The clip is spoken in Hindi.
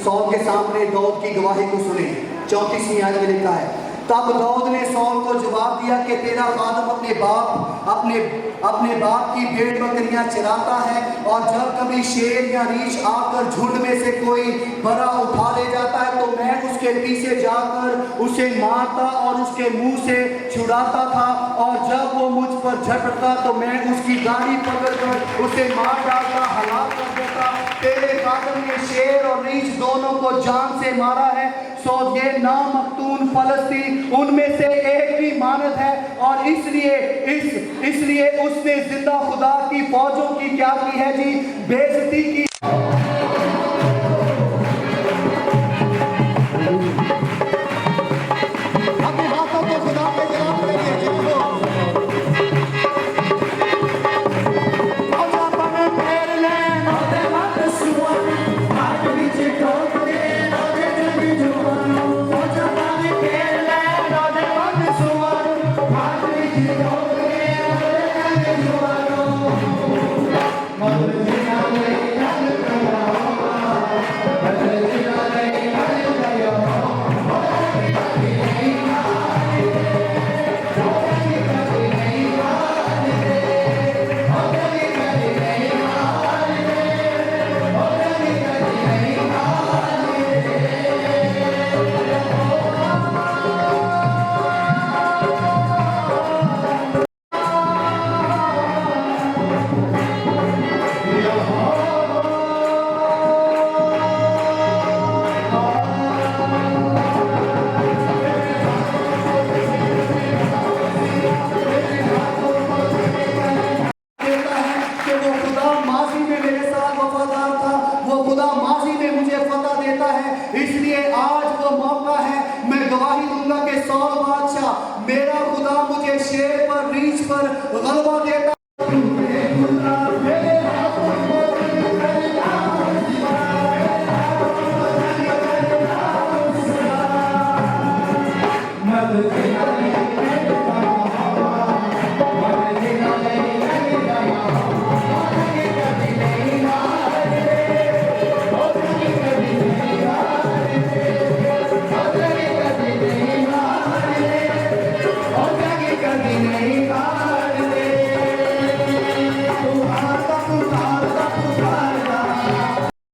सौल के सामने दाऊद की गवाही को सुने। 34वीं आयत में लिखा है, तब दाऊद ने सौल को जवाब दिया कि तेरा खादम अपने बाप की भेड़ बकरियां चराता है, और जब कभी शेर या रीछ आकर झुंड में से कोई बरा उठा ले जाता है तो मैं उसके पीछे जाकर उसे मारता और उसके मुंह से छुड़ाता था, और जब वो मुझ पर झपटता तो मैं उसकी गाड़ी पकड़कर उसे मार डालता, हलाक कर देता। तेरे खादम ने शेर और रीछ दोनों को जान से मारा है, सो ये नामख्तून फलस्तीन उनमें से एक भी मानद है, और इसलिए उसने जिंदा खुदा की फौजों की क्या की है जी, बेइज्जती की।